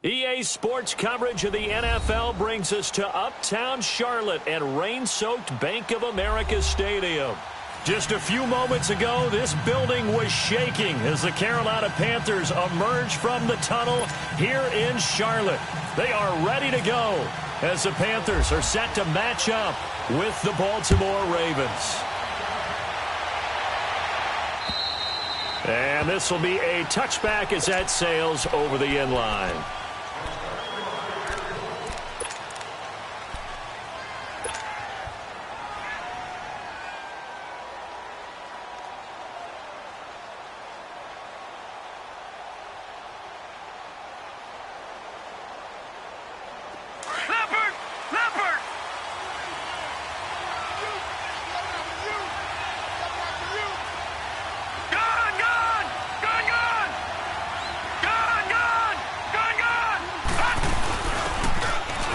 EA Sports coverage of the NFL brings us to Uptown Charlotte and rain-soaked Bank of America Stadium. Just a few moments ago, this building was shaking as the Carolina Panthers emerged from the tunnel here in Charlotte. They are ready to go as the Panthers are set to match up with the Baltimore Ravens. And this will be a touchback as that sails over the end line.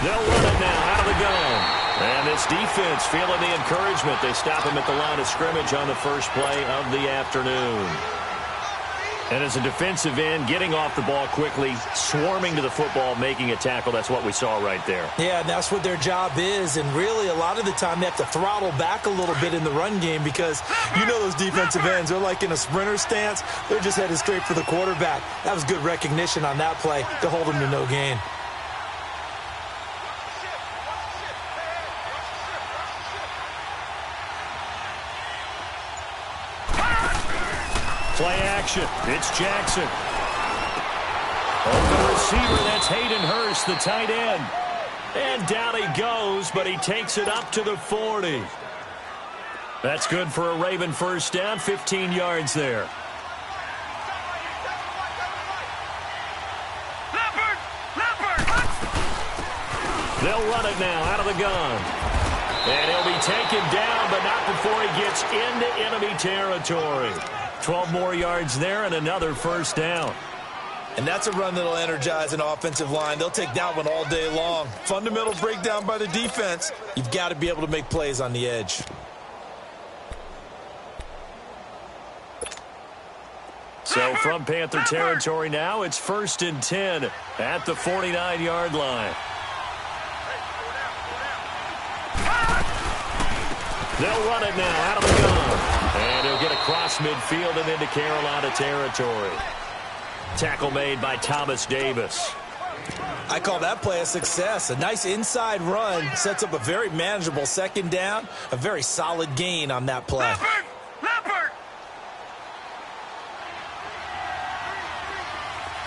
They'll run it now out of the gun. And this defense feeling the encouragement. They stop him at the line of scrimmage on the first play of the afternoon. And as a defensive end, getting off the ball quickly, swarming to the football, making a tackle. That's what we saw right there. Yeah, and that's what their job is. And really, a lot of the time, they have to throttle back a little bit in the run game because you know those defensive ends, they're like in a sprinter stance. They're just headed straight for the quarterback. That was good recognition on that play to hold them to no gain. Play action. It's Jackson. Open receiver, that's Hayden Hurst, the tight end. And down he goes, but he takes it up to the 40. That's good for a Raven first down, 15 yards there. They'll run it now out of the gun. And he'll be taken down, but not before he gets into enemy territory. 12 more yards there and another first down. And that's a run that'll energize an offensive line. They'll take that one all day long. Fundamental breakdown by the defense. You've got to be able to make plays on the edge. So from Panther territory now, it's 1st and 10 at the 49-yard line. They'll run it now out of the gun. And he'll get across midfield and into Carolina territory. Tackle made by Thomas Davis. I call that play a success. A nice inside run sets up a very manageable second down. A very solid gain on that play. Leopard!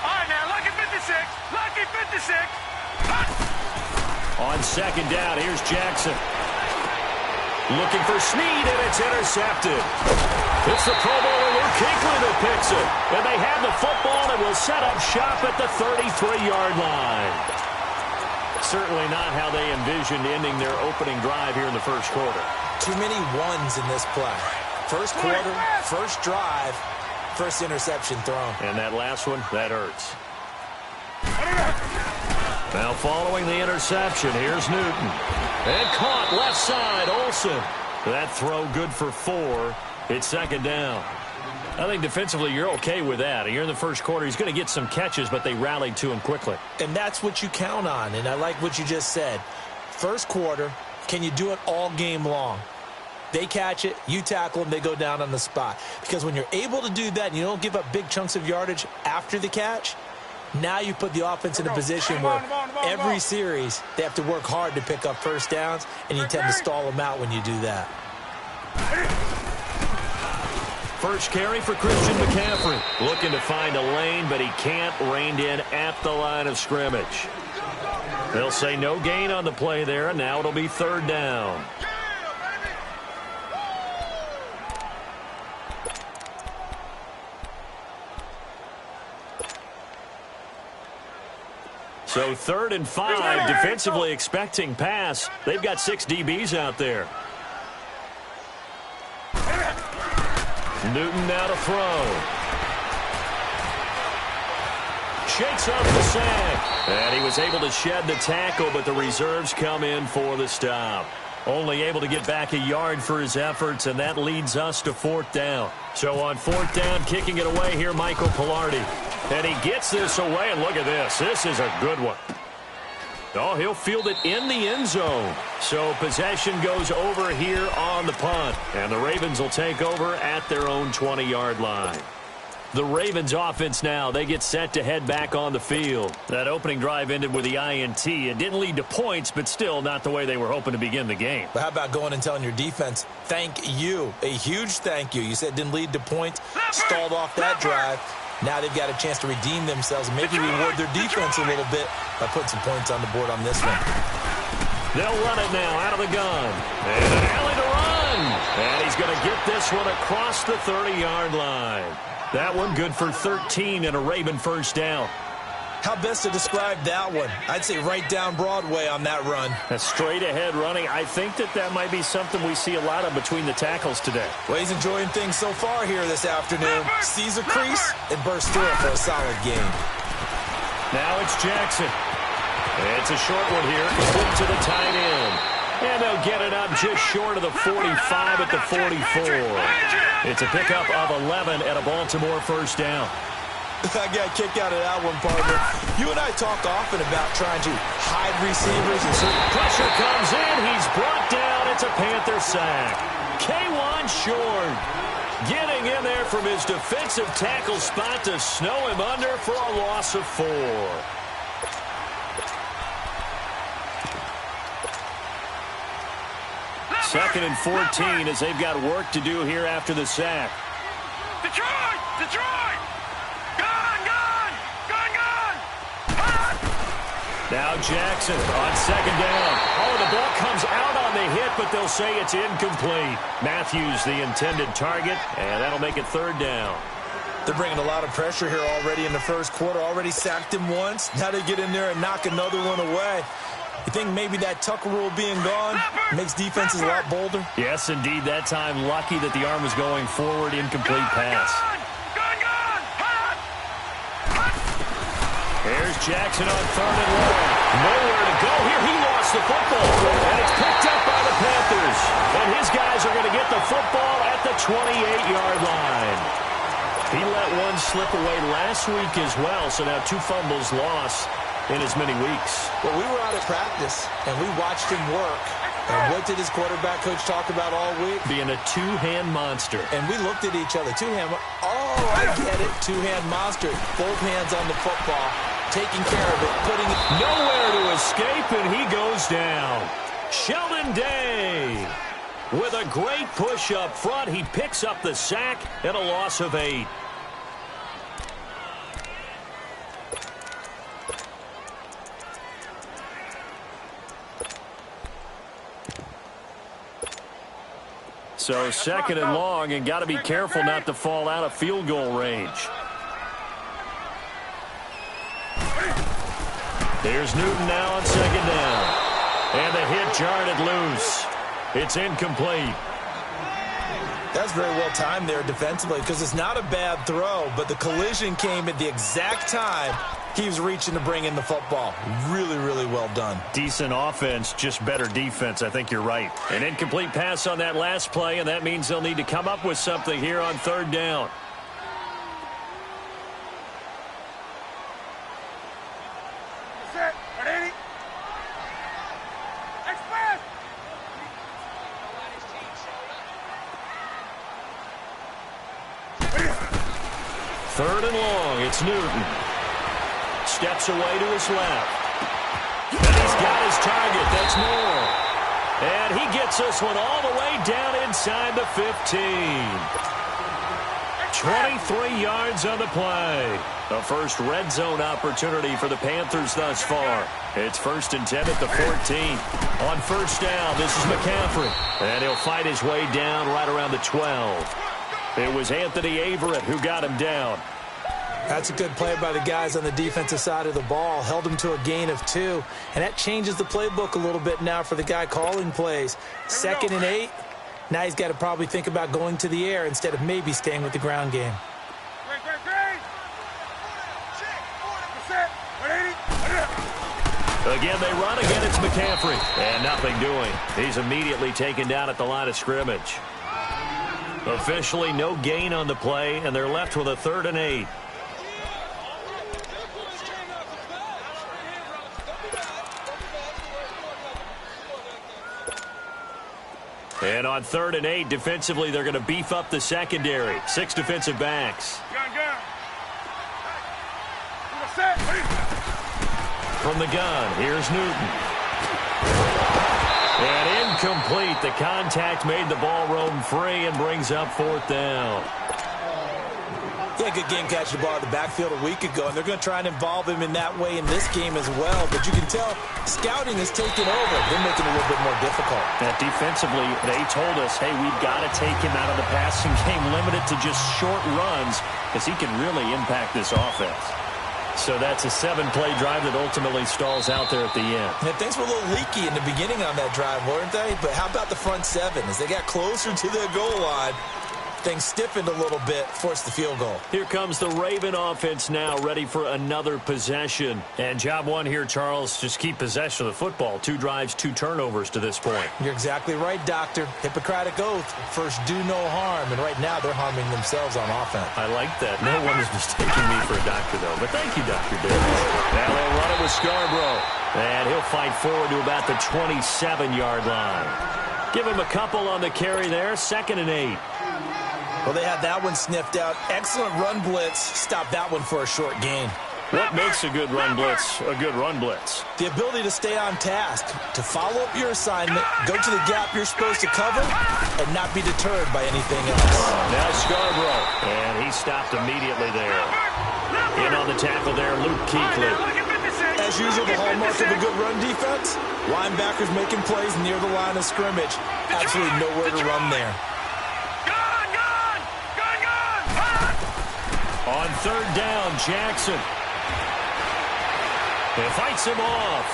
All right, now, lucky 56. Lucky 56. On second down, here's Jackson. Looking for Snead, and it's intercepted. It's the Pro Bowler Luke Kuechly that picks it. And they have the football and will set up shop at the 33-yard line. Certainly not how they envisioned ending their opening drive here in the first quarter. Too many ones in this play. First quarter, first drive, first interception thrown. And that last one, that hurts. Now following the interception, here's Newton. And caught left side, Olsen. That throw good for 4. It's second down. I think defensively you're okay with that. You're in the first quarter. He's going to get some catches, but they rallied to him quickly. And that's what you count on, and I like what you just said. First quarter, can you do it all game long? They catch it, you tackle them, they go down on the spot. Because when you're able to do that and you don't give up big chunks of yardage after the catch, now you put the offense in a position where every series they have to work hard to pick up first downs, and you tend to stall them out when you do that. First carry for Christian McCaffrey. Looking to find a lane, but he can't. Reined in at the line of scrimmage. They'll say no gain on the play there, and now it'll be third down. So 3rd and 5, defensively expecting pass. They've got 6 DBs out there. Newton now to throw. Shakes off the sack. And he was able to shed the tackle, but the reserves come in for the stop. Only able to get back a yard for his efforts, and that leads us to 4th down. So on 4th down, kicking it away here, Michael Pilardi. And he gets this away, and look at this. This is a good one. Oh, he'll field it in the end zone. So possession goes over here on the punt. And the Ravens will take over at their own 20-yard line. The Ravens offense now, they get set to head back on the field. That opening drive ended with the INT. It didn't lead to points, but still not the way they were hoping to begin the game. But how about going and telling your defense, thank you, a huge thank you. You said it didn't lead to points, stalled off that drive. Now they've got a chance to redeem themselves and maybe reward their defense a little bit by putting some points on the board on this one. They'll run it now out of the gun. And an alley to run. And he's going to get this one across the 30-yard line. That one good for 13 and a Raven first down. How best to describe that one? I'd say right down Broadway on that run. A straight-ahead running. I think that might be something we see a lot of between the tackles today. Well, he's enjoying things so far here this afternoon. Sees a crease and bursts through it for a solid game. Now it's Jackson. It's a short one here. Quick to the tight end. And they'll get it up just short of the 45 at the 44. It's a pickup of 11 at a Baltimore first down. I got a kick out of that one, partner. You and I talk often about trying to hide receivers. And pressure comes in. He's brought down. It's a Panther sack. K1 Short getting in there from his defensive tackle spot to snow him under for a loss of 4. Second and 14 as they've got work to do here after the sack. Detroit! Detroit! Gone! Gone! Gone! Gone! Now Jackson on second down. Oh, the ball comes out on the hit, but they'll say it's incomplete. Matthews the intended target, and that'll make it third down. They're bringing a lot of pressure here already in the first quarter. Already sacked him once. Now they get in there and knock another one away. You think maybe that Tucker rule being gone makes defenses a lot bolder? Yes, indeed. That time, lucky that the arm was going forward. Incomplete pass. Here's Jackson on third and long. Nowhere to go here. He lost the football. And it's picked up by the Panthers. And his guys are going to get the football at the 28-yard line. He let one slip away last week as well. So now 2 fumbles lost in as many weeks. Well, we were out at practice, and we watched him work. And what did his quarterback coach talk about all week? Being a two-hand monster. And we looked at each other. Two-hand. Oh, I get it. Two-hand monster. Both hands on the football. Taking care of it. Putting it. Nowhere to escape, and he goes down. Sheldon Day with a great push up front. He picks up the sack and a loss of 8. So second and long, and got to be careful not to fall out of field goal range. Here's Newton now on second down. And the hit jarred it loose. It's incomplete. That's very well timed there defensively because it's not a bad throw, but the collision came at the exact time he was reaching to bring in the football. Really, really well done. Decent offense, just better defense. I think you're right. An incomplete pass on that last play, and that means they'll need to come up with something here on third down. Set. Ready? Express! Third and long. It's Newton. Steps away to his left. And he's got his target. That's Moore. And he gets this one all the way down inside the 15. 23 yards on the play. The first red zone opportunity for the Panthers thus far. It's 1st and 10 at the 14. On first down, this is McCaffrey. And he'll fight his way down right around the 12. It was Anthony Averett who got him down. That's a good play by the guys on the defensive side of the ball. Held him to a gain of 2. And that changes the playbook a little bit now for the guy calling plays. 2nd and 8. Now he's got to probably think about going to the air instead of maybe staying with the ground game. Again, they run. Again, it's McCaffrey. And nothing doing. He's immediately taken down at the line of scrimmage. Officially no gain on the play, and they're left with a 3rd and 8. And on 3rd and 8, defensively, they're going to beef up the secondary. 6 defensive backs. From the gun, here's Newton. And incomplete. The contact made the ball roam free and brings up 4th down. Yeah, good game catching the ball in the backfield a week ago, and they're going to try and involve him in that way in this game as well. But you can tell scouting is taking over. They're making it a little bit more difficult. Defensively, they told us, hey, we've got to take him out of the passing game, limit it to just short runs, because he can really impact this offense. So that's a 7-play drive that ultimately stalls out there at the end. And things were a little leaky in the beginning on that drive, weren't they? But how about the front 7? As they got closer to their goal line, things stiffened a little bit, forced the field goal. Here comes the Raven offense now, ready for another possession. And job one here, Charles, just keep possession of the football. 2 drives, 2 turnovers to this point. You're exactly right, Doctor. Hippocratic oath. First, do no harm. And right now, they're harming themselves on offense. I like that. No one is mistaking me for a doctor, though. But thank you, Dr. Davis. Now they'll run it with Scarborough. And he'll fight forward to about the 27-yard line. Give him a couple on the carry there. 2nd and 8. Well, they had that one sniffed out. Excellent run blitz. Stop that one for a short gain. What makes a good run blitz a good run blitz? The ability to stay on task, to follow up your assignment, go to the gap you're supposed to cover, and not be deterred by anything else. Now Scarborough, and he stopped immediately there. In on the tackle there, Luke Kuechly. As usual, the hallmark of a good run defense, linebackers making plays near the line of scrimmage. Absolutely nowhere to run there. On 3rd down, Jackson. He fights him off.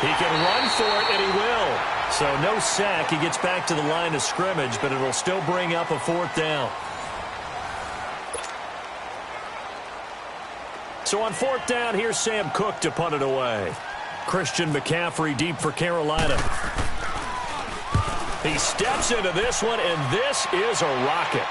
He can run for it, and he will. So no sack. He gets back to the line of scrimmage, but it'll still bring up a 4th down. So on 4th down, here's Sam Cook to punt it away. Christian McCaffrey deep for Carolina. He steps into this one, and this is a rocket.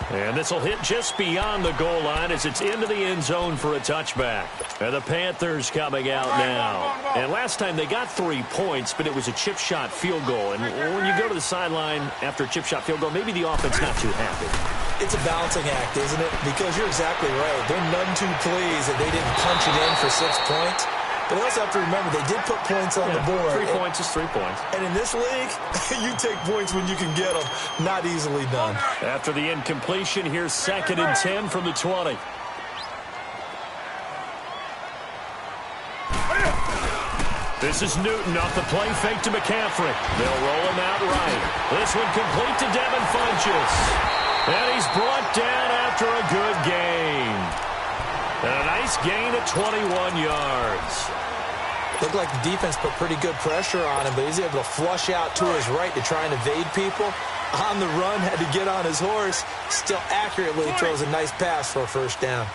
And this will hit just beyond the goal line as it's into the end zone for a touchback. And the Panthers coming out now. And last time they got 3 points, but it was a chip shot field goal. And when you go to the sideline after a chip shot field goal, maybe the offense not too happy. It's a balancing act, isn't it? Because you're exactly right. They're none too pleased that they didn't punch it in for 6 points. But they also have to remember they did put points on the board. 3 points is 3 points. And in this league, you take points when you can get them. Not easily done. After the incompletion, here's 2nd and 10 from the 20. This is Newton off the play fake to McCaffrey. They'll roll him out right. This one complete to Devin Funchess. And he's brought down after a good gain. And a nice gain of 21 yards. Looked like the defense put pretty good pressure on him, but he's able to flush out to his right to try and evade people. On the run, had to get on his horse. Still accurately throws a nice pass for a 1st down.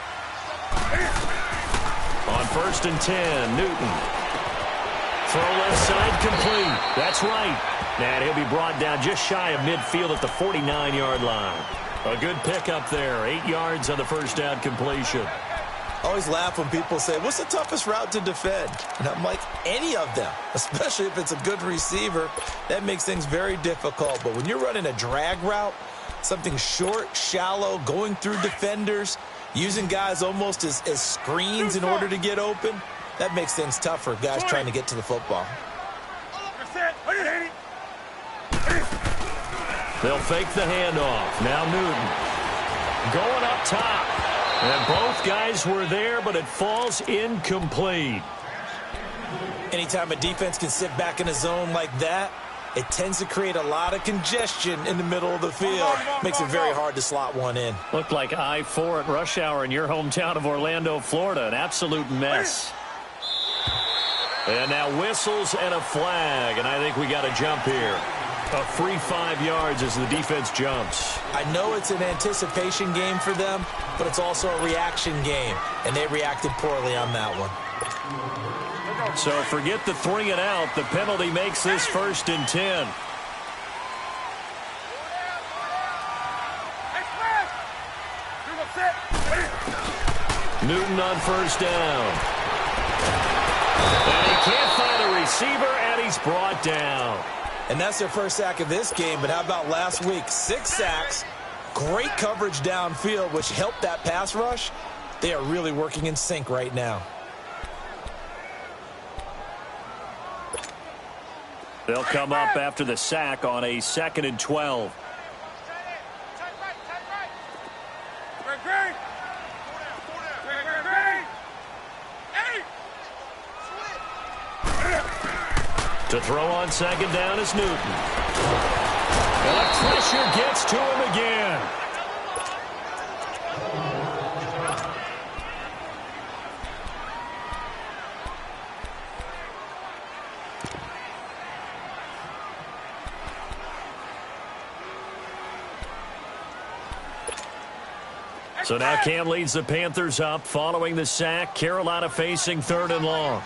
On 1st and 10, Newton. Throw left side complete. That's right. And he'll be brought down just shy of midfield at the 49-yard line. A good pickup there. 8 yards on the 1st down completion. I always laugh when people say, what's the toughest route to defend? And I'm like, any of them, especially if it's a good receiver. That makes things very difficult. But when you're running a drag route, something short, shallow, going through defenders, using guys almost as screens in order to get open, that makes things tough for guys trying to get to the football. They'll fake the handoff. Now Newton going up top. And both guys were there, but it falls incomplete. Anytime a defense can sit back in a zone like that, it tends to create a lot of congestion in the middle of the field. Makes it very hard to slot one in. Looked like I-4 at rush hour in your hometown of Orlando, Florida. An absolute mess. And now whistles and a flag, and I think we got a jump here. A free 5 yards as the defense jumps. I know it's an anticipation game for them, but it's also a reaction game, and they reacted poorly on that one. So forget the 3 and out. The penalty makes this 1st and 10. Newton on 1st down. And he can't find a receiver, and he's brought down. And that's their first sack of this game, but how about last week? 6 sacks, great coverage downfield, which helped that pass rush. They are really working in sync right now. They'll come up after the sack on a 2nd and 12. To throw on 2nd down is Newton. And the pressure gets to him again. So now Cam leads the Panthers up following the sack. Carolina facing 3rd and long.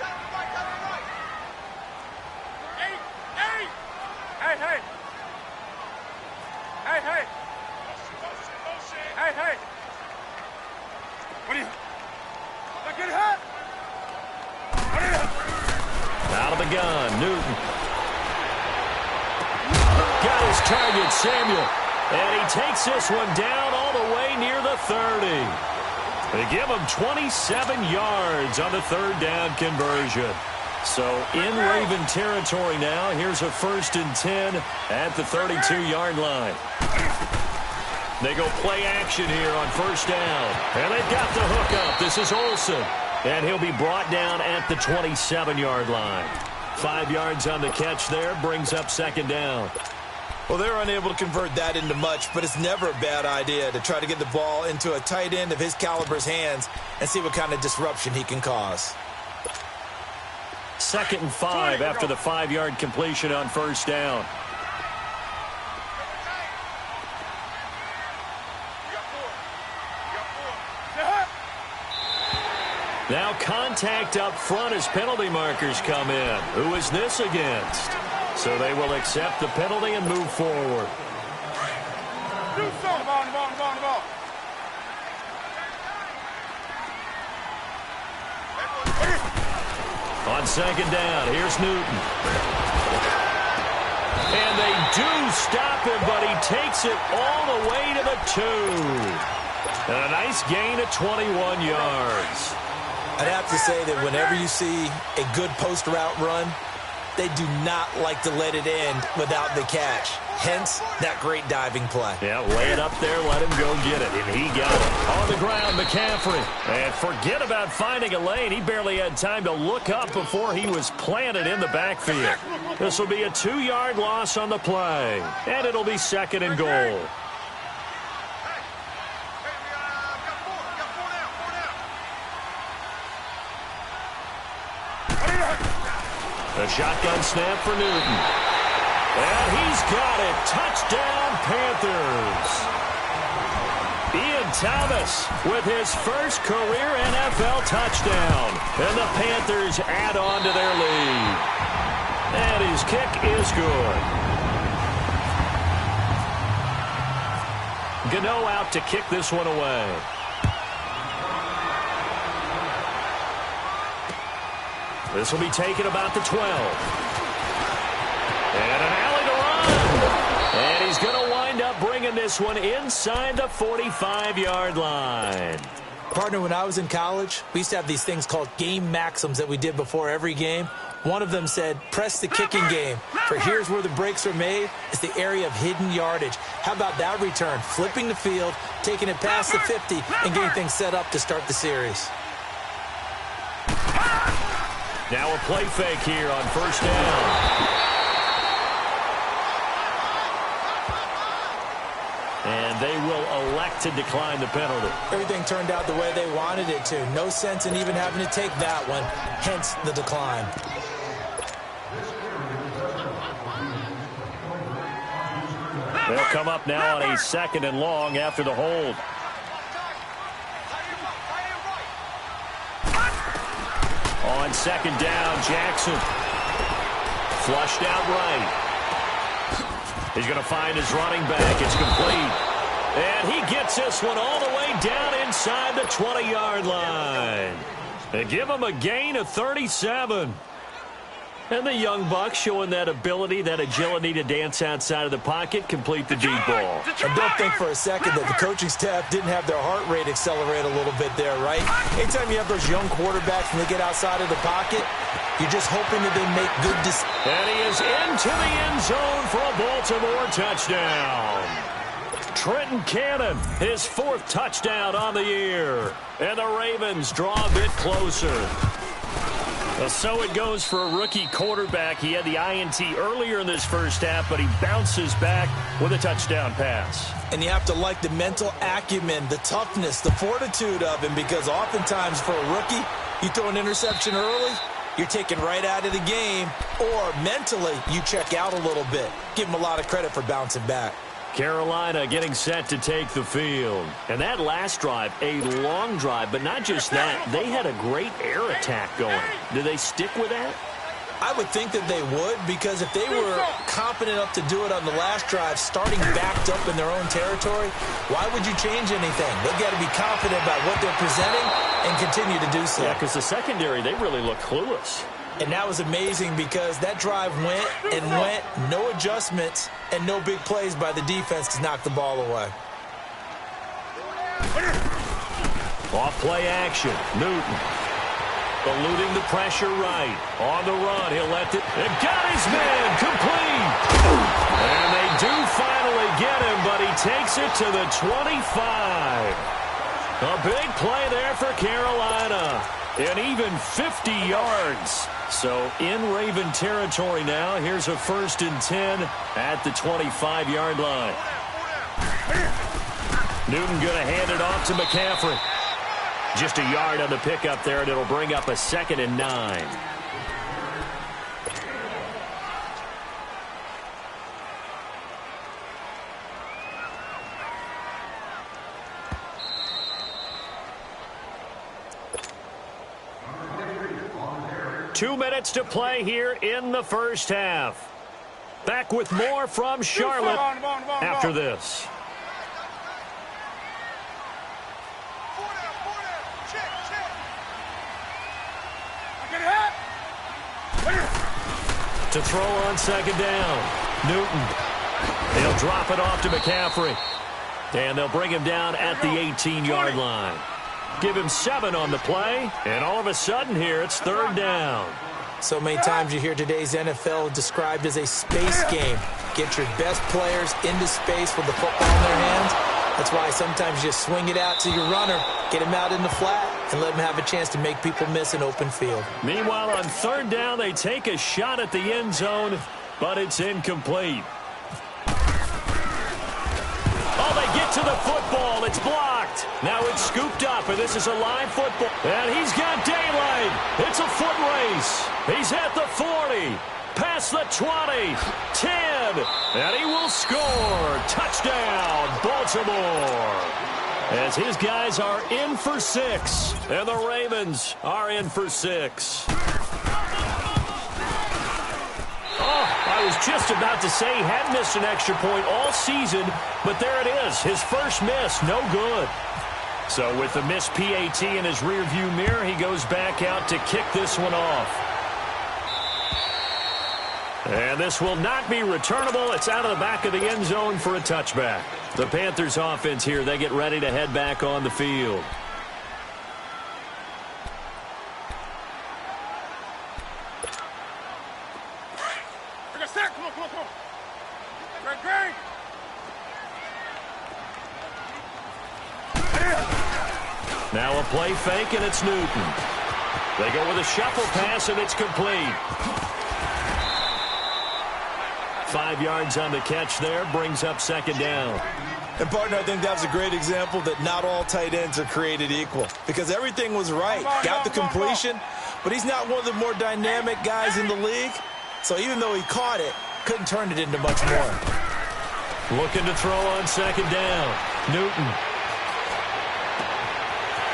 Out of the gun, Newton. Got his target, Samuel. And he takes this one down all the way near the 30. They give him 27 yards on the 3rd down conversion. So in Raven territory now. Here's a 1st and 10 at the 32-yard line. They go play action here on 1st down. And they've got the hook up. This is Olsen. And he'll be brought down at the 27-yard line. 5 yards on the catch there. Brings up 2nd down. Well, they're unable to convert that into much, but it's never a bad idea to try to get the ball into a tight end of his caliber's hands and see what kind of disruption he can cause. 2nd and 5 after the 5-yard completion on 1st down. Now contact up front as penalty markers come in. Who is this against? So they will accept the penalty and move forward. Do something. Ball. On 2nd down, here's Newton. And they do stop him, but he takes it all the way to the 2. And a nice gain of 21 yards. I'd have to say that whenever you see a good post route run, they do not like to let it end without the catch. Hence, that great diving play. Yeah, lay it up there, let him go get it. And he got it. On the ground, McCaffrey. And forget about finding a lane. He barely had time to look up before he was planted in the backfield. This will be a 2-yard loss on the play. And it'll be 2nd and goal. A shotgun snap for Newton. And he's got it. Touchdown, Panthers. Ian Thomas with his first career NFL touchdown. And the Panthers add on to their lead. And his kick is good. Gano out to kick this one away. This will be taken about the 12. And an alley to run. And he's going to wind up bringing this one inside the 45-yard line. Partner, when I was in college, we used to have these things called game maxims that we did before every game. One of them said, press the kicking game. For here's where the breaks are made. It's the area of hidden yardage. How about that return? Flipping the field, taking it past the 50, and getting things set up to start the series. Now a play fake here on 1st down. And they will elect to decline the penalty. Everything turned out the way they wanted it to. No sense in even having to take that one, hence the decline. They'll come up now on a 2nd and long after the hold. On 2nd down, Jackson. Flushed out right. He's going to find his running back. It's complete. And he gets this one all the way down inside the 20-yard line. They give him a gain of 37. And the young buck showing that ability, that agility to dance outside of the pocket, complete the deep ball. And don't think for a second that the coaching staff didn't have their heart rate accelerate a little bit there, right? Anytime you have those young quarterbacks and they get outside of the pocket, you're just hoping that they make good decisions. And he is into the end zone for a Baltimore touchdown. Trenton Cannon, his 4th touchdown on the year. And the Ravens draw a bit closer. Well, so it goes for a rookie quarterback. He had the INT earlier in this first half, but he bounces back with a touchdown pass. And you have to like the mental acumen, the toughness, the fortitude of him, because oftentimes for a rookie, you throw an interception early, you're taken right out of the game, or mentally you check out a little bit. Give him a lot of credit for bouncing back. Carolina getting set to take the field. And that last drive, a long drive, but not just that. They had a great air attack going. Do they stick with that? I would think that they would, because if they were confident enough to do it on the last drive, starting backed up in their own territory, why would you change anything? They've got to be confident about what they're presenting and continue to do so. Yeah, because the secondary, they really look clueless. And that was amazing because that drive went and went, no adjustments, and no big plays by the defense to knock the ball away. Off play action, Newton. Eluding the pressure right. On the run, he'll let it. And got his man, complete. And they do finally get him, but he takes it to the 25. A big play there for Carolina. And even 50 yards. So in Raven territory now. Here's a 1st and 10 at the 25-yard line. Newton going to hand it off to McCaffrey. Just a yard on the pickup there, and it'll bring up a 2nd and 9. Two minutes to play here in the first half. Back with more from Charlotte after this. To throw on 2nd down. Newton. They'll drop it off to McCaffrey. And they'll bring him down at the 18-yard line. Give him 7 on the play, and all of a sudden here it's 3rd down. So many times you hear today's NFL described as a space game. Get your best players into space with the football in their hands. That's why sometimes you just swing it out to your runner, get him out in the flat, and let him have a chance to make people miss an open field. Meanwhile, on 3rd down, they take a shot at the end zone, but it's incomplete. Oh, they get to the football. It's blocked. Now it's scooped up, and this is a live football. And he's got daylight. It's a foot race. He's at the 40, past the 20, 10, and he will score. Touchdown, Baltimore. As his guys are in for 6, and the Ravens are in for 6. I was just about to say he hadn't missed an extra point all season, but there it is. His first miss, no good. So with the missed PAT in his rearview mirror, he goes back out to kick this one off. And this will not be returnable. It's out of the back of the end zone for a touchback. The Panthers offense here, they get ready to head back on the field. Now a play fake, and it's Newton. They go with a shuffle pass, and it's complete. 5 yards on the catch there, brings up 2nd down. And, partner, I think that was a great example that not all tight ends are created equal, because everything was right. Got the completion, but he's not one of the more dynamic guys in the league. So even though he caught it, couldn't turn it into much more. Looking to throw on 2nd down. Newton.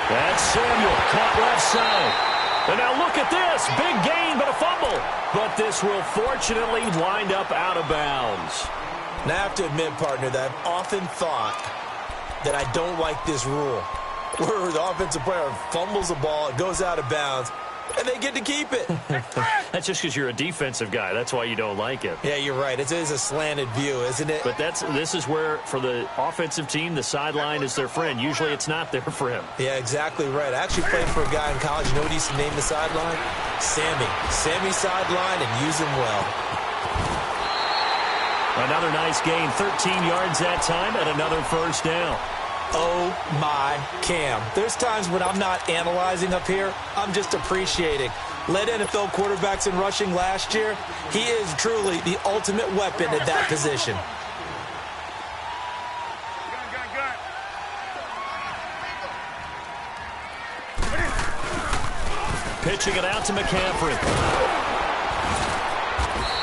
That's Samuel, caught left side. And now look at this. Big gain, but a fumble. But this will fortunately wind up out of bounds. Now I have to admit, partner, that I've often thought that I don't like this rule. where the offensive player fumbles the ball, it goes out of bounds, and they get to keep it. That's just because you're a defensive guy. That's why you don't like it. Yeah, you're right. It is a slanted view, isn't it? But this is where, for the offensive team, the sideline is their friend. Usually it's not their friend. Yeah, exactly right. I actually played for a guy in college. You know what he used to name the sideline? Sammy. Sammy sideline, and use him well. Another nice gain, 13 yards that time, and another first down. Oh, my Cam. There's times when I'm not analyzing up here. I'm just appreciating. Led NFL quarterbacks in rushing last year. He is truly the ultimate weapon at that position. Pitching it out to McCaffrey.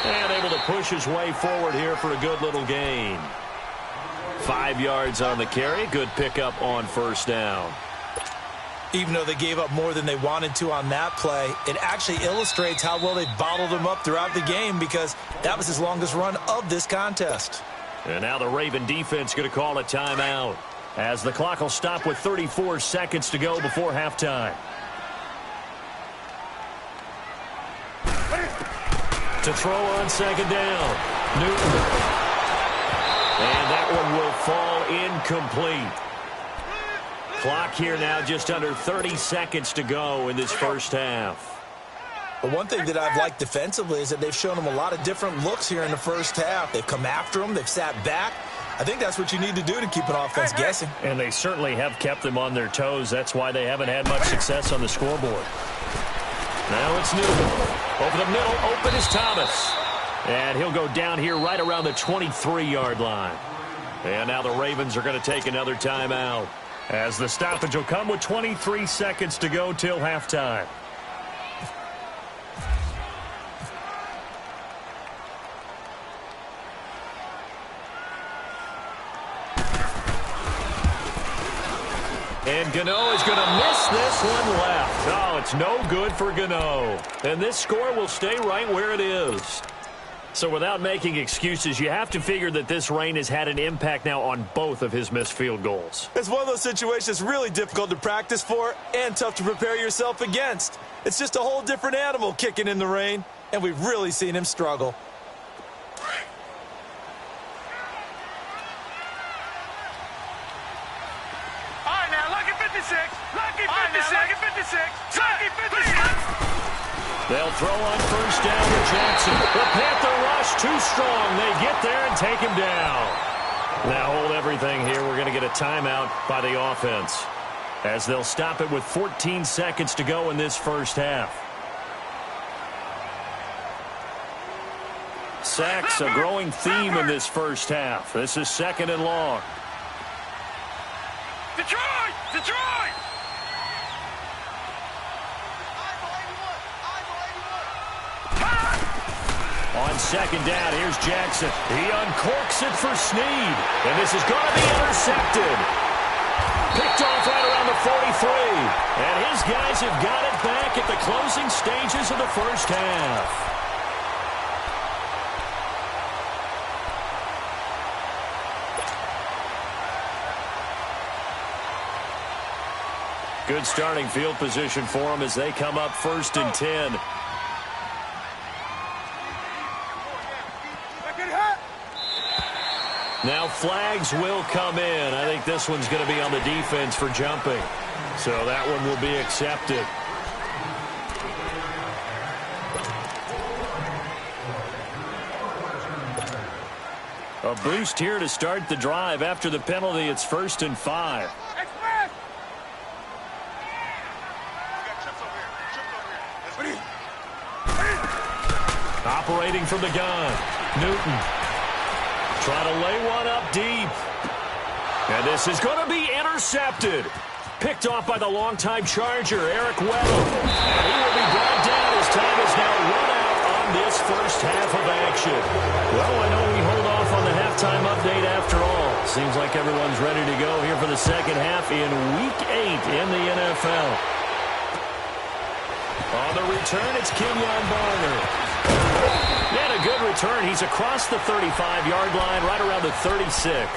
And able to push his way forward here for a good little gain. 5 yards on the carry. Good pickup on first down. Even though they gave up more than they wanted to on that play, it actually illustrates how well they bottled him up throughout the game because that was his longest run of this contest. And now the Raven defense going to call a timeout as the clock will stop with 34 seconds to go before halftime. To throw on second down, Newton. And that one will fall incomplete. Clock here now just under 30 seconds to go in this first half. But one thing that I've liked defensively is that they've shown them a lot of different looks here in the first half. They've come after them. They've sat back. I think that's what you need to do to keep an offense guessing. And they certainly have kept them on their toes. That's why they haven't had much success on the scoreboard. Now it's Newton. Over the middle, open is Thomas. And he'll go down here right around the 23-yard line. And now the Ravens are going to take another timeout as the stoppage will come with 23 seconds to go till halftime. And Gano is going to miss this one left. Oh, it's no good for Gano. And this score will stay right where it is. So without making excuses, you have to figure that this rain has had an impact now on both of his missed field goals. It's one of those situations really difficult to practice for and tough to prepare yourself against. It's just a whole different animal kicking in the rain, and we've really seen him struggle. All right, now, lucky 56. Lucky 56. Lucky 56. Lucky 56. They'll throw on first down to Jackson. The Panther rush too strong. They get there and take him down. Now hold everything here. We're going to get a timeout by the offense as they'll stop it with 14 seconds to go in this first half. Sacks, a growing theme in this first half. This is second and long. Detroit! Detroit! On second down, here's Jackson. He uncorks it for Snead. And this is going to be intercepted. Picked off right around the 43. And his guys have got it back at the closing stages of the first half. Good starting field position for them as they come up first and 10. Now flags will come in. I think this one's going to be on the defense for jumping. So that one will be accepted. A boost here to start the drive. After the penalty, it's 1st and 5. Operating from the gun, Newton. Trying to lay one up deep. And this is going to be intercepted. Picked off by the longtime Charger, Eric Weddle. And he will be brought down as time is now run out on this first half of action. Well, I know we hold off on the halftime update after all. Seems like everyone's ready to go here for the second half in Week 8 in the NFL. On the return, it's Kenyon Barner. And a good return. He's across the 35-yard line, right around the 36.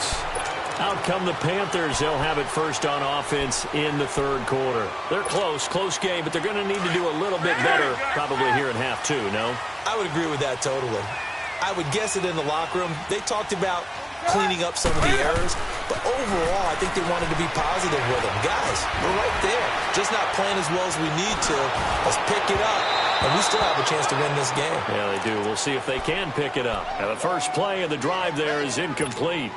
Out come the Panthers. They'll have it first on offense in the third quarter. They're close game, but they're going to need to do a little bit better probably here in half two, no? I would agree with that totally. I would guess it in the locker room. They talked about cleaning up some of the errors, but overall, I think they wanted to be positive with them. Guys, we're right there. Just not playing as well as we need to. Let's pick it up, and we still have a chance to win this game. Yeah, they do. We'll see if they can pick it up. And the first play of the drive there is incomplete.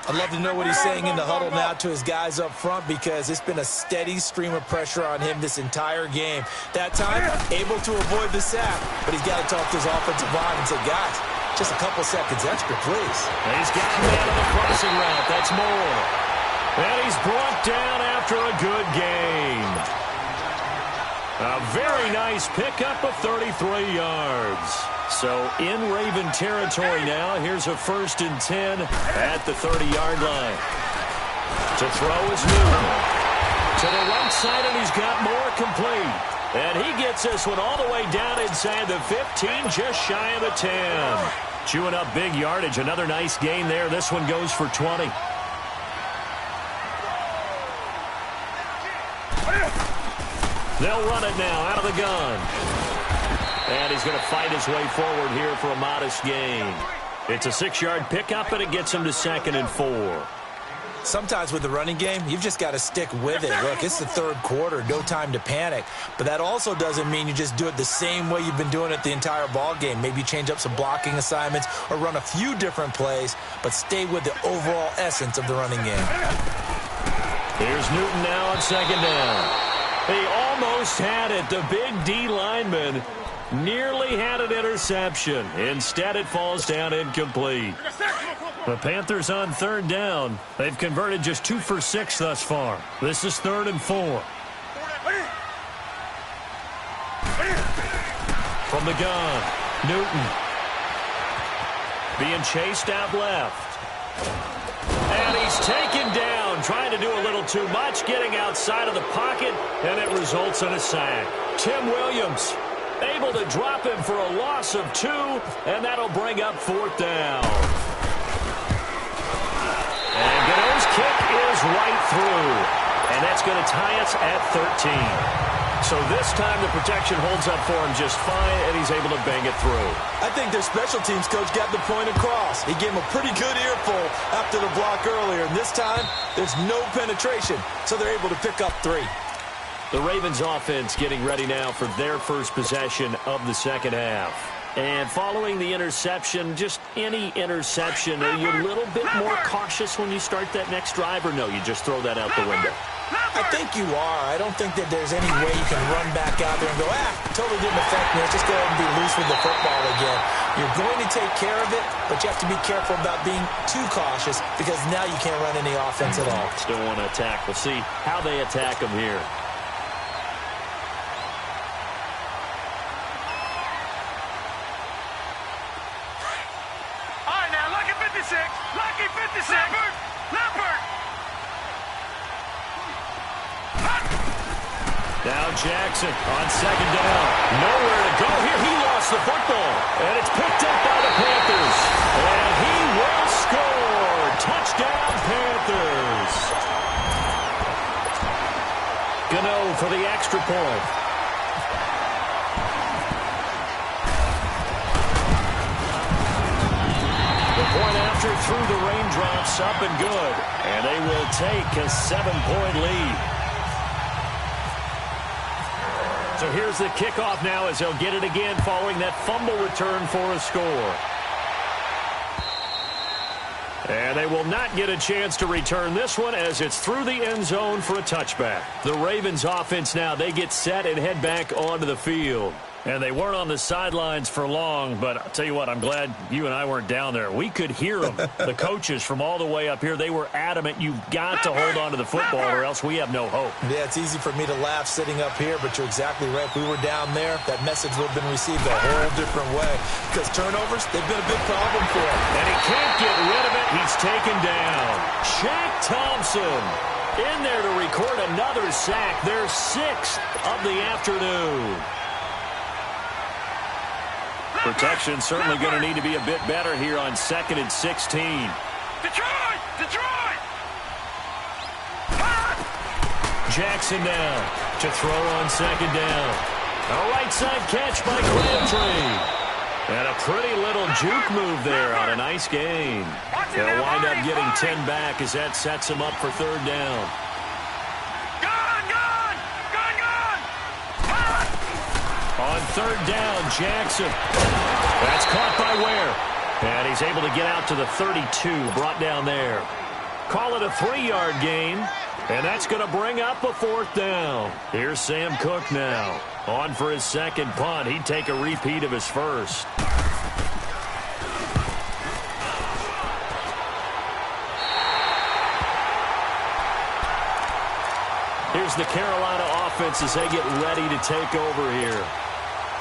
I'd love to know what he's saying in the huddle now to his guys up front, because it's been a steady stream of pressure on him this entire game. That time, able to avoid the sack, but he's got to talk to his offensive line and say, guys, just a couple seconds extra, please. And he's got him out of the crossing route. That's more. And he's brought down after a good gain. A very nice pickup of 33 yards. So in Raven territory now. Here's a 1st and 10 at the 30-yard line. To throw is Newton. To the right side, and he's got more complete. And he gets this one all the way down inside the 15, just shy of the 10. Chewing up big yardage. Another nice gain there. This one goes for 20. They'll run it now out of the gun. And he's going to fight his way forward here for a modest gain. It's a 6-yard pickup, and it gets him to 2nd and 4. Sometimes with the running game, you've just got to stick with it. Look, it's the third quarter, no time to panic. But that also doesn't mean you just do it the same way you've been doing it the entire ball game. Maybe change up some blocking assignments or run a few different plays, but stay with the overall essence of the running game. Here's Newton now on 2nd down. He almost had it. The big D lineman nearly had an interception. Instead, it falls down incomplete. The Panthers on 3rd down. They've converted just 2 for 6 thus far. This is 3rd and 4. From the gun, Newton. Being chased out left. And he's taken down, trying to do a little too much, getting outside of the pocket, and it results in a sack. Tim Williams able to drop him for a loss of 2, and that'll bring up 4th down. And Gano's kick is right through, and that's going to tie us at 13. So this time the protection holds up for him just fine, and he's able to bang it through. I think their special teams coach got the point across. He gave him a pretty good earful after the block earlier, and this time there's no penetration, so they're able to pick up 3. The Ravens offense getting ready now for their first possession of the second half. And following the interception, just any interception, are you a little bit more cautious when you start that next drive, or no, you just throw that out the window? I think you are. I don't think that there's any way you can run back out there and go, totally didn't affect me. Let's just go ahead and be loose with the football again. You're going to take care of it, but you have to be careful about being too cautious, because now you can't run any offense at all. Still want to attack. We'll see how they attack them here. Lucky 56. Leopard. Now Jackson on 2nd down. Nowhere to go here. He lost the football. And it's picked up by the Panthers. And he will score. Touchdown, Panthers. Gano for the extra point. Point after through the raindrops, up and good. And they will take a 7-point lead. So here's the kickoff now as they'll get it again following that fumble return for a score. And they will not get a chance to return this one as it's through the end zone for a touchback. The Ravens offense now, they get set and head back onto the field. And they weren't on the sidelines for long, but I'll tell you what, I'm glad you and I weren't down there. We could hear them, the coaches from all the way up here. They were adamant, you've got to hold on to the football or else we have no hope. Yeah, it's easy for me to laugh sitting up here, but you're exactly right. If we were down there, that message would have been received a whole different way. Because turnovers, they've been a big problem for him. And he can't get rid of it. He's taken down. Shaq Thompson in there to record another sack. Their 6th of the afternoon. Protection certainly going to need to be a bit better here on 2nd and 16. Detroit! Jackson now to throw on second down. A right side catch by Crabtree. And a pretty little juke move there on a nice gain. They'll wind up getting 10 back as that sets them up for third down. On third down, Jackson. That's caught by Ware. And he's able to get out to the 32, brought down there. Call it a 3-yard gain. And that's going to bring up a fourth down. Here's Sam Cook now. On for his second punt. He'd take a repeat of his first. Here's the Carolina offense as they get ready to take over here.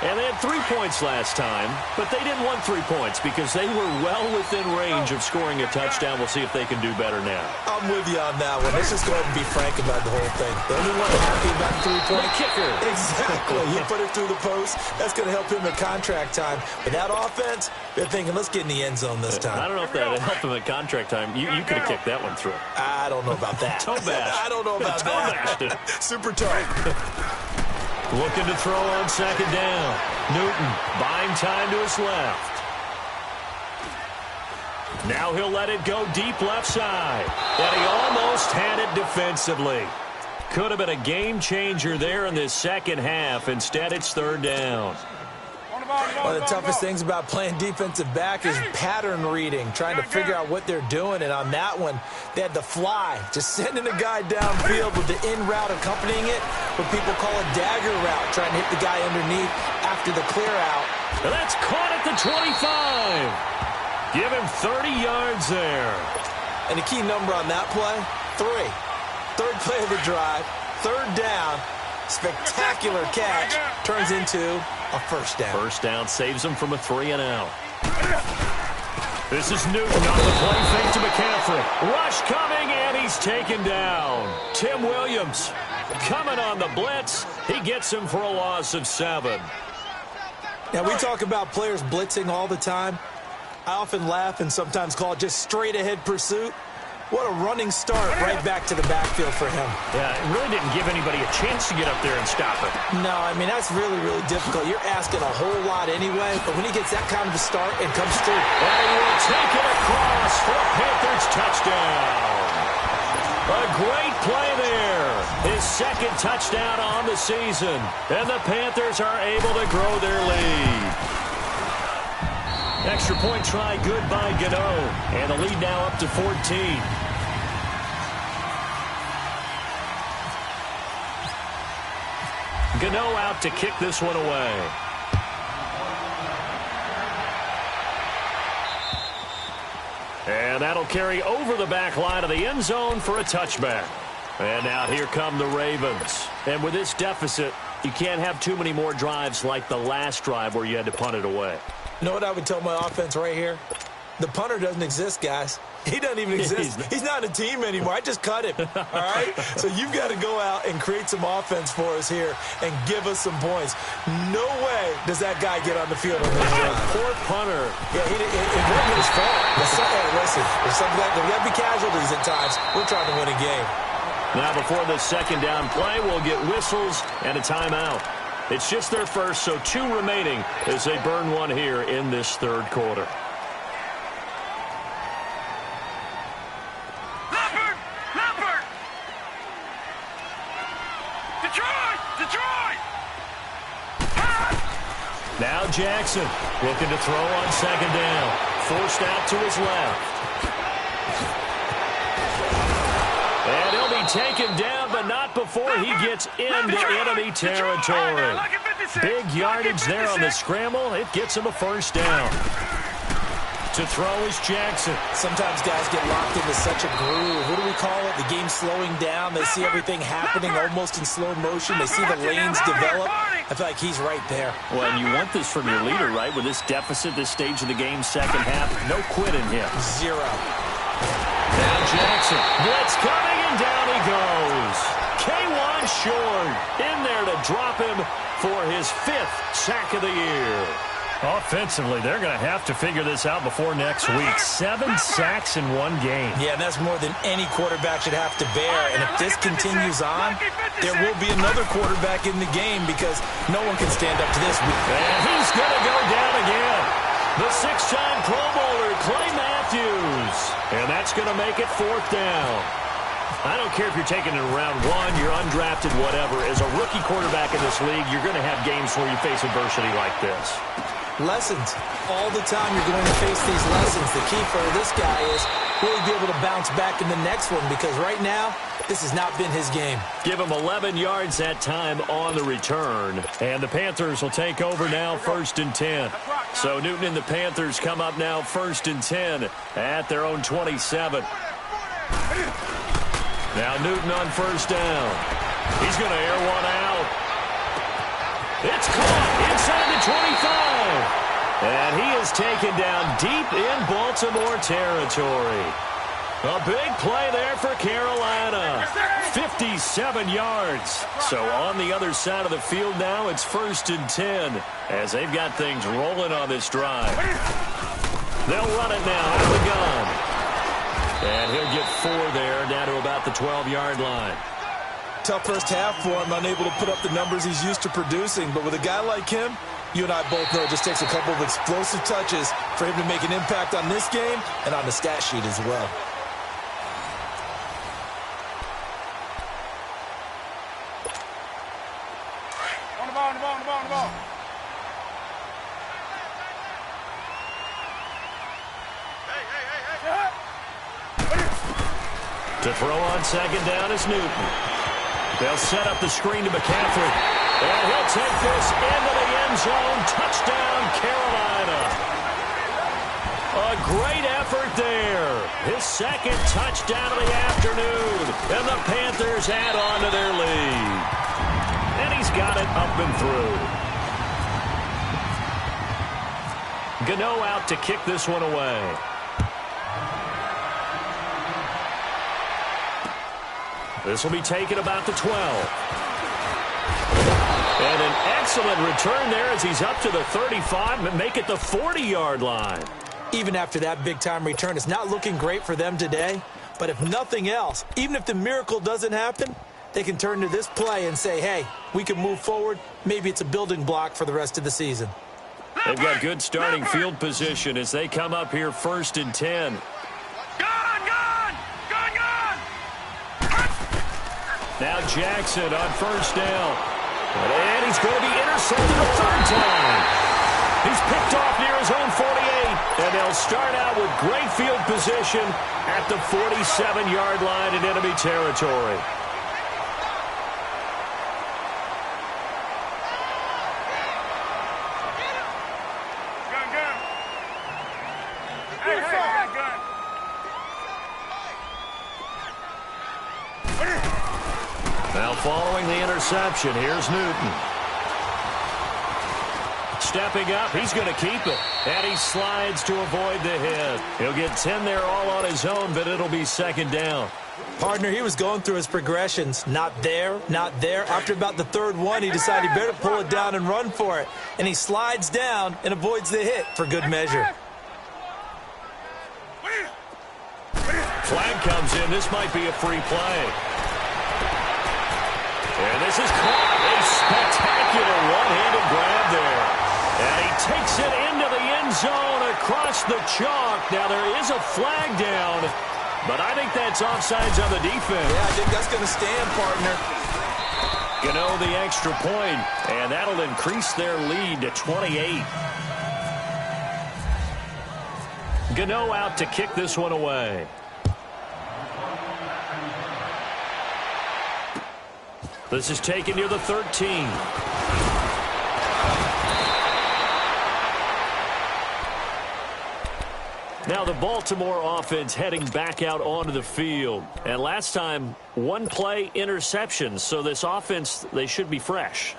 And they had 3 points last time, but they didn't want 3 points because they were well within range of scoring a touchdown. We'll see if they can do better now. I'm with you on that one. Let's just go ahead and be frank about the whole thing. The only one happy about the 3-point kicker. Exactly. He put it through the post. That's going to help him in contract time. But that offense, they're thinking, let's get in the end zone this time. I don't know if that helped him in contract time. You could have kicked that one through. I don't know about that. Toe bash. I don't know about that. Super tight. Looking to throw on second down. Newton buying time to his left. Now he'll let it go deep left side. And he almost had it defensively. Could have been a game changer there in this second half. Instead, it's third down. One of the toughest things about playing defensive back is pattern reading, trying to figure out what they're doing. And on that one, they had the fly, just sending a guy downfield with the in route accompanying it, what people call a dagger route, trying to hit the guy underneath after the clear out. And that's caught at the 25. Give him 30 yards there. And the key number on that play, 3. Third play of the drive, third down, spectacular catch, turns into a first down. First down saves him from a 3-and-out. This is Newton on the play fake to McCaffrey. Rush coming, and he's taken down. Tim Williams coming on the blitz. He gets him for a loss of 7. Now, we talk about players blitzing all the time. I often laugh and sometimes call it just straight-ahead pursuit. What a running start right back to the backfield for him. Yeah, it really didn't give anybody a chance to get up there and stop it. No, I mean, that's really, really difficult. You're asking a whole lot anyway, but when he gets that kind of a start and comes through. And he will take it across for a Panthers touchdown. A great play there. His second touchdown on the season. And the Panthers are able to grow their lead. Extra point try good by Gano. And the lead now up to 14. Gano out to kick this one away. And that'll carry over the back line of the end zone for a touchback. And now here come the Ravens. And with this deficit, you can't have too many more drives like the last drive where you had to punt it away. You know what I would tell my offense right here? The punter doesn't exist, guys. He doesn't even exist. He's not a team anymore. I just cut him, all right? So you've got to go out and create some offense for us here and give us some points. No way does that guy get on the field on this drive. Poor punter. Yeah, it wasn't his fault. Hey, listen, there's got to be casualties at times. We're trying to win a game. Now before the second down play, we'll get whistles and a timeout. It's just their first, so 2 remaining as they burn one here in this third quarter. Leopard! Detroit! Now Jackson looking to throw on second down. Forced out to his left. And he'll be taken down, but not before he gets into enemy territory. Big yardage there on the scramble. It gets him a first down. To throw is Jackson. Sometimes guys get locked into such a groove. What do we call it? The game slowing down. They see everything happening almost in slow motion. They see the lanes develop. I feel like he's right there. Well, and you want this from your leader, right? With this deficit, this stage of the game, second half, no quit in him. 0. Now Jackson. Blitz coming, and down he goes. K1 short. In there to drop him for his 5th sack of the year. Offensively, they're going to have to figure this out before next week. 7 sacks in one game. Yeah, and that's more than any quarterback should have to bear. And if this continues on, there will be another quarterback in the game because no one can stand up to this. And he's going to go down again. The 6-time Pro Bowler, Clay Matthews. And that's going to make it 4th down. I don't care if you're taking it in round 1, you're undrafted, whatever. As a rookie quarterback in this league, you're going to have games where you face adversity like this. Lessons. All the time you're going to face these lessons. The key for this guy is really be able to bounce back in the next one because right now, this has not been his game. Give him 11 yards that time on the return. And the Panthers will take over now 1st and 10. So Newton and the Panthers come up now 1st and 10 at their own 27. Now Newton on 1st down. He's going to air one out. It's caught inside the 25. And he is taken down deep in Baltimore territory. A big play there for Carolina. 57 yards. So on the other side of the field now, it's 1st and 10 as they've got things rolling on this drive. They'll run it now out of the gun. And he'll get 4 there, down to about the 12-yard line. Tough first half for him, unable to put up the numbers he's used to producing. But with a guy like him, you and I both know it just takes a couple of explosive touches for him to make an impact on this game and on the stat sheet as well. On the ball. To throw on 2nd down is Newton. They'll set up the screen to McCaffrey. And he'll take this into the end zone. Touchdown, Carolina. A great effort there. His 2nd touchdown of the afternoon. And the Panthers add on to their lead. And he's got it up and through. Gano out to kick this one away. This will be taken about the 12. And an excellent return there as he's up to the 35 and make it the 40-yard line. Even after that big-time return, it's not looking great for them today. But if nothing else, even if the miracle doesn't happen, they can turn to this play and say, hey, we can move forward. Maybe it's a building block for the rest of the season. They've got good starting field position as they come up here 1st and 10. Now Jackson on 1st down. And he's going to be intercepted a 3rd time. He's picked off near his own 48. And they'll start out with great field position at the 47-yard line in enemy territory. Now following the interception, here's Newton. Stepping up, he's going to keep it. And he slides to avoid the hit. He'll get 10 there all on his own, but it'll be 2nd down. Partner, he was going through his progressions. Not there, not there. After about the 3rd one, he decided he better pull it down and run for it. And he slides down and avoids the hit for good measure. Flag comes in. This might be a free play. And this is caught. A spectacular one-handed grab there. And he takes it into the end zone across the chalk. Now there is a flag down, but I think that's offsides on the defense. Yeah, I think that's going to stand, partner. Gano the extra point, and that'll increase their lead to 28. Gano out to kick this one away. This is taken near the 13. Now the Baltimore offense heading back out onto the field. And last time, 1 play interceptions. So this offense, they should be fresh.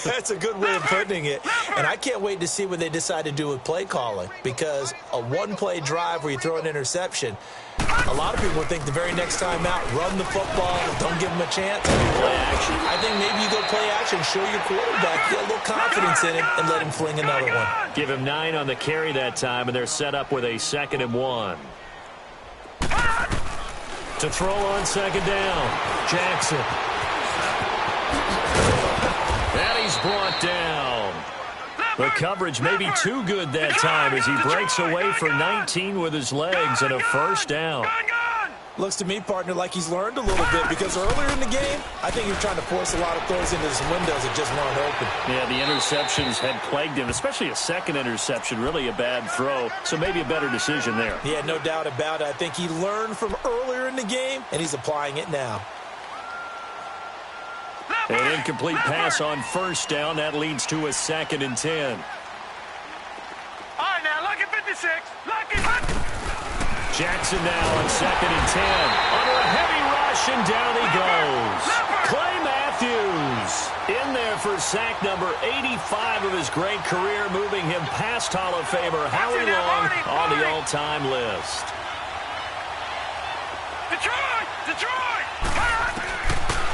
That's a good way of putting it. And I can't wait to see what they decide to do with play calling. Because a 1-play drive where you throw an interception, a lot of people would think the very next time out, run the football, don't give them a chance. Play action. I think maybe you go play action, show your quarterback, get a little confidence in him and let him fling another one. Give him 9 on the carry that time, and they're set up with a 2nd and 1. To throw on 2nd down, Jackson. And he's brought down. The coverage may be too good that time as he breaks away for 19 with his legs and a 1st down. Looks to me, partner, like he's learned a little bit because earlier in the game, I think he was trying to force a lot of throws into his windows that just weren't open. Yeah, the interceptions had plagued him, especially a 2nd interception, really a bad throw, so maybe a better decision there. Yeah, no doubt about it. I think he learned from earlier in the game, and he's applying it now. An incomplete pass on 1st down. That leads to a 2nd and 10. All right, now, look at 56. Look at 50. Jackson now on 2nd and 10. Under a heavy rush, and down he goes. Clay Matthews in there for sack number 85 of his great career, moving him past Hall of Famer Howie Long on the all-time list. Detroit!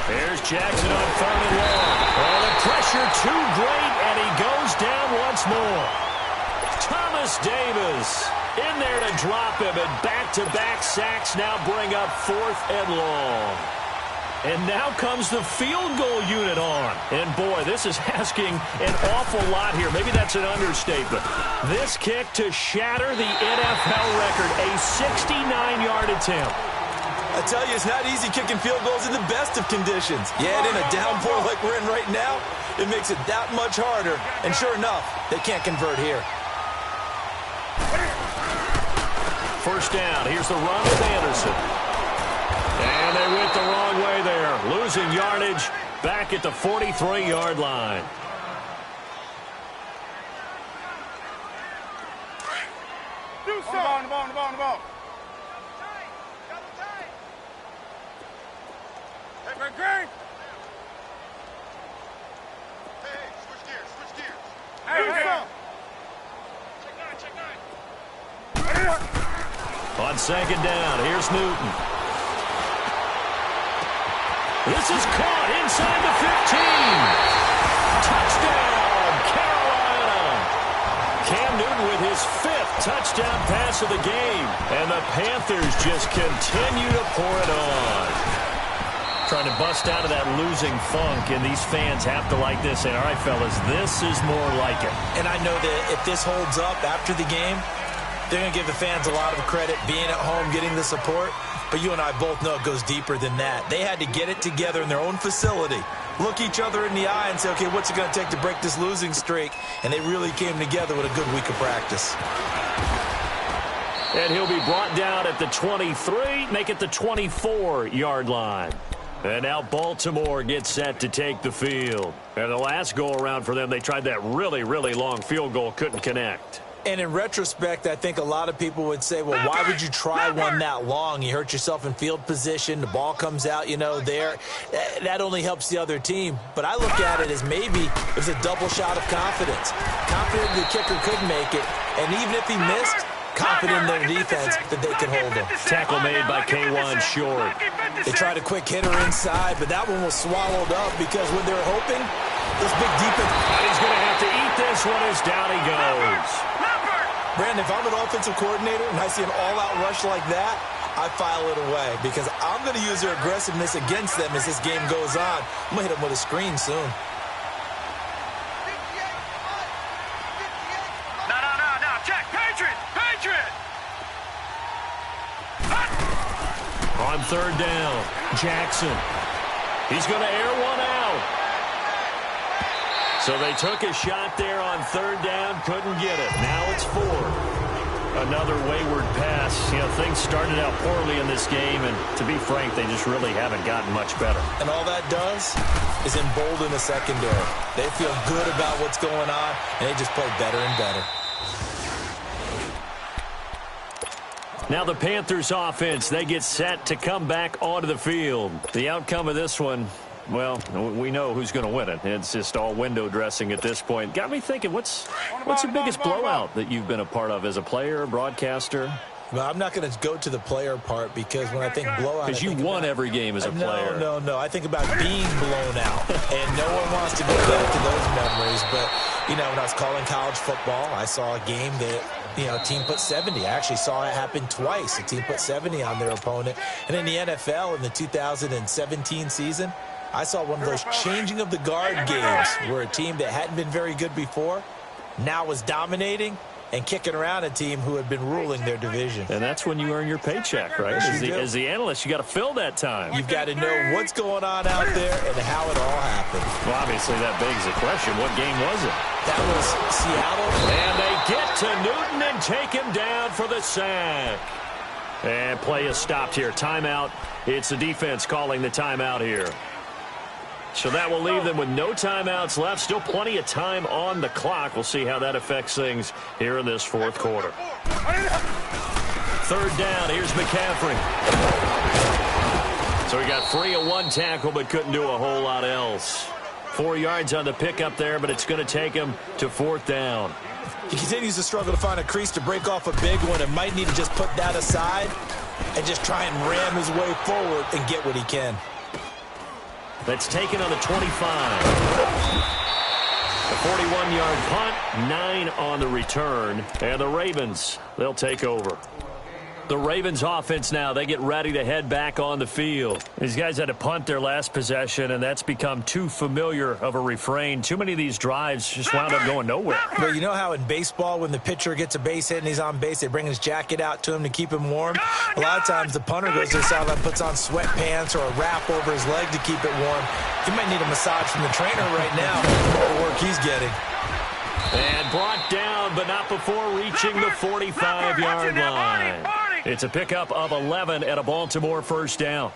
There's Jackson on 3rd and long. Oh, the pressure too great, and he goes down once more. Thomas Davis in there to drop him, and back-to-back sacks now bring up 4th and long. And now comes the field goal unit on. And, boy, this is asking an awful lot here. Maybe that's an understatement. This kick to shatter the NFL record, a 69-yard attempt. I tell you, it's not easy kicking field goals in the best of conditions. Yet in a downpour like we're in right now, it makes it that much harder. And sure enough, they can't convert here. 1st down. Here's the run with Anderson. And they went the wrong way there. Losing yardage back at the 43-yard line. Do something. The ball. Hey, Green. Hey, switch gears. Hey. Check 9. On 2nd down, here's Newton. This is caught inside the 15. Touchdown, Carolina. Cam Newton with his 5th touchdown pass of the game. And the Panthers just continue to pour it on. Trying to bust out of that losing funk, and these fans have to like this. And, all right, fellas, this is more like it. And I know that if this holds up after the game, they're going to give the fans a lot of credit, being at home, getting the support. But you and I both know it goes deeper than that. They had to get it together in their own facility, look each other in the eye and say, okay, what's it going to take to break this losing streak? And they really came together with a good week of practice. And he'll be brought down at the 23, make it the 24-yard line. And now Baltimore gets set to take the field. And the last go-around for them, they tried that really, really long field goal, couldn't connect. And in retrospect, I think a lot of people would say, well, why would you try one that long? You hurt yourself in field position. The ball comes out, there. That only helps the other team. But I look at it as maybe it was a double shot of confidence. Confident the kicker could make it. And even if he missed, confident in their defense that they could hold him. Tackle made by K1 short. They tried a quick hitter inside, but that one was swallowed up because when they were hoping, this big defense. He's going to have to eat this one as down he goes. Brandon, if I'm an offensive coordinator and I see an all-out rush like that, I file it away because I'm going to use their aggressiveness against them as this game goes on. I'm going to hit them with a screen soon. No. Check. Patriot. On 3rd down, Jackson. He's going to air one out. So they took a shot there on 3rd down, couldn't get it. Now it's 4th. Another wayward pass. Things started out poorly in this game, and to be frank, they just really haven't gotten much better. And all that does is embolden the secondary. They feel good about what's going on, and they just play better and better. Now the Panthers offense, they get set to come back onto the field. The outcome of this one, well, we know who's going to win it. It's just all window dressing at this point. Got me thinking, what's the biggest blowout that you've been a part of as a player, broadcaster? Well, I'm not going to go to the player part because when I think blowout, because you won every game as a player. No. I think about being blown out, and no one wants to go back to those memories. But, you know, when I was calling college football, I saw a game that, you know, a team put 70. I actually saw it happen twice. A team put 70 on their opponent. And in the NFL in the 2017 season, I saw one of those changing of the guard games where a team that hadn't been very good before now was dominating and kicking around a team who had been ruling their division. And that's when you earn your paycheck, right? As the analyst, you got to fill that time. You've got to know what's going on out there and how it all happened. Well, obviously, that begs the question, what game was it? That was Seattle. And they get to Newton and take him down for the sack. And play is stopped here. Timeout. It's the defense calling the timeout here. So that will leave them with no timeouts left. Still plenty of time on the clock. We'll see how that affects things here in this fourth quarter. Third down. Here's McCaffrey. So he got free of one tackle but couldn't do a whole lot else. 4 yards on the pickup there, but it's going to take him to fourth down. He continues to struggle to find a crease to break off a big one and might need to just put that aside and just try and ram his way forward and get what he can. That's taken on the 25. A 41-yard punt, 9 on the return. And the Ravens, they'll take over. The Ravens offense now, they get ready to head back on the field. These guys had to punt their last possession, and that's become too familiar of a refrain. Too many of these drives just wound up going nowhere. Well, you know how in baseball, when the pitcher gets a base hit and he's on base, they bring his jacket out to him to keep him warm? A lot of times the punter goes to the sideline, puts on sweatpants or a wrap over his leg to keep it warm. He might need a massage from the trainer right now for all the work he's getting. And brought down, but not before reaching the 45-yard line. It's a pickup of 11 at a Baltimore first down.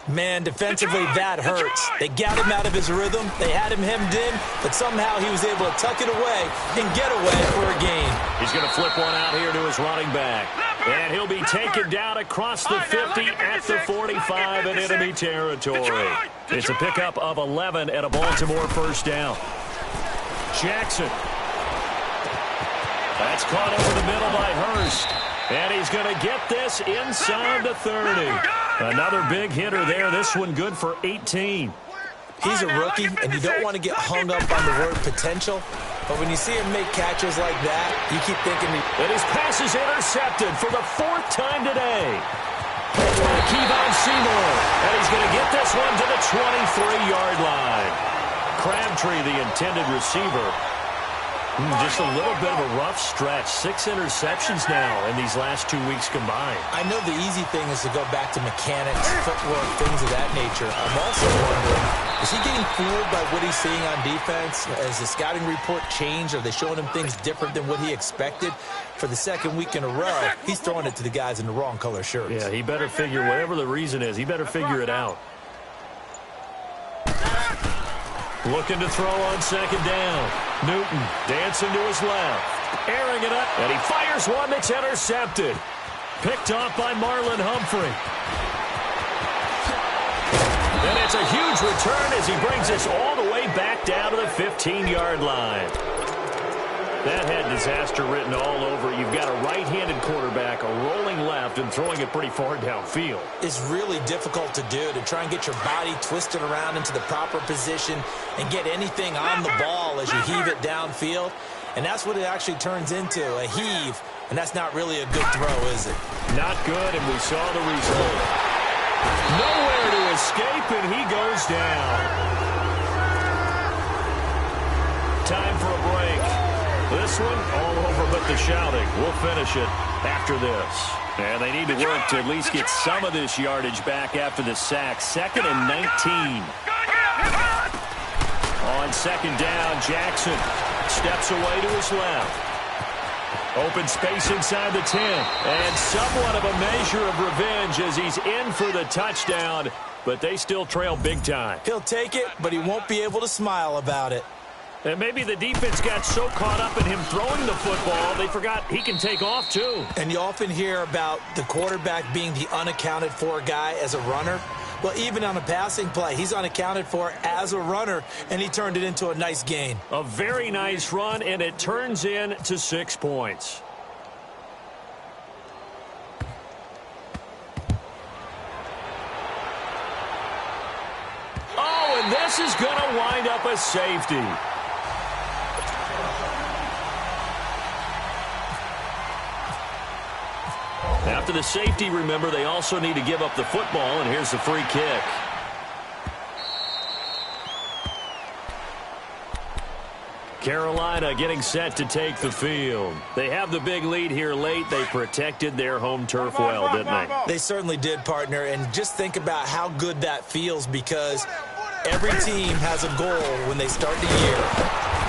Man, defensively, that hurts. They got him out of his rhythm. They had him hemmed in, but somehow he was able to tuck it away and get away for a gain. He's going to flip one out here to his running back. And he'll be taken down across the 50 at the 45 in enemy territory. It's a pickup of 11 at a Baltimore first down. Jackson. That's caught over the middle by Hurst. And he's going to get this inside the 30. Another big hitter there. This one good for 18. He's a rookie, and you don't want to get hung up on the word potential. But when you see him make catches like that, you keep thinking... And his pass is intercepted for the 4th time today. Kevon Seymour. And he's going to get this one to the 23-yard line. Crabtree, the intended receiver. Just a little bit of a rough stretch. 6 interceptions now in these last 2 weeks combined. I know the easy thing is to go back to mechanics, footwork, things of that nature. I'm also wondering, is he getting fooled by what he's seeing on defense? Has the scouting report changed? Are they showing him things different than what he expected? For the second week in a row, he's throwing it to the guys in the wrong color shirts. Yeah, he better figure, whatever the reason is, he better figure it out. Looking to throw on second down. Newton dancing to his left. Airing it up. And he fires one that's intercepted. Picked off by Marlon Humphrey. And it's a huge return as he brings us all the way back down to the 15-yard line. That had disaster written all over it. You've got a right-handed quarterback, a rolling left, and throwing it pretty far downfield. It's really difficult to do, to try and get your body twisted around into the proper position and get anything on the ball as you heave it downfield. And that's what it actually turns into, a heave. And that's not really a good throw, is it? Not good, and we saw the result. Nowhere to escape, and he goes down. Time for a break. This one, all over but the shouting. We'll finish it after this. And they need to work to at least get some of this yardage back after the sack. 2nd and 19. On second down, Jackson steps away to his left. Open space inside the 10. And somewhat of a measure of revenge as he's in for the touchdown. But they still trail big time. He'll take it, but he won't be able to smile about it. And maybe the defense got so caught up in him throwing the football, they forgot he can take off too. And you often hear about the quarterback being the unaccounted for guy as a runner. Well, even on a passing play, he's unaccounted for as a runner, and he turned it into a nice gain. A very nice run, and it turns into 6 points. this is going to wind up a safety. After the safety, remember, they also need to give up the football, and here's the free kick. Carolina getting set to take the field. They have the big lead here late. They protected their home turf well, didn't they? They certainly did, partner. And just think about how good that feels, because every team has a goal when they start the year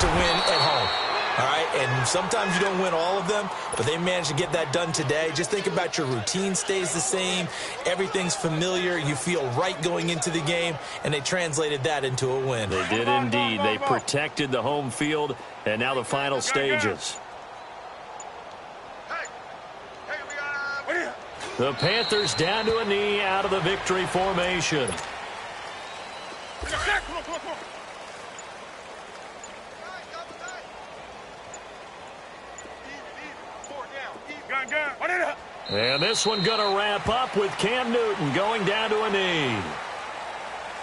to win at home. All right, and sometimes you don't win all of them, but they managed to get that done today. Just think about your routine stays the same. Everything's familiar. You feel right going into the game, and they translated that into a win. They did indeed. They protected the home field, and now the final stages. The Panthers down to a knee out of the victory formation. And this one going to wrap up with Cam Newton going down to a knee.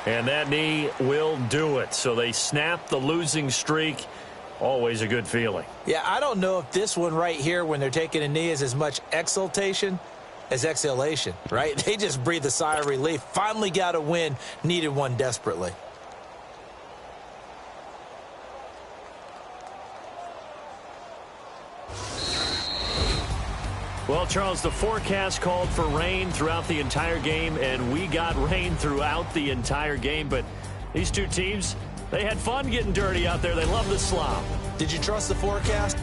And that knee will do it. So they snap the losing streak. Always a good feeling. Yeah, I don't know if this one right here, when they're taking a knee, is as much exultation as exhalation, right? They just breathe a sigh of relief. Finally got a win. Needed one desperately. Well, Charles, the forecast called for rain throughout the entire game, and we got rain throughout the entire game. But these two teams, they had fun getting dirty out there. They love the slop. Did you trust the forecast?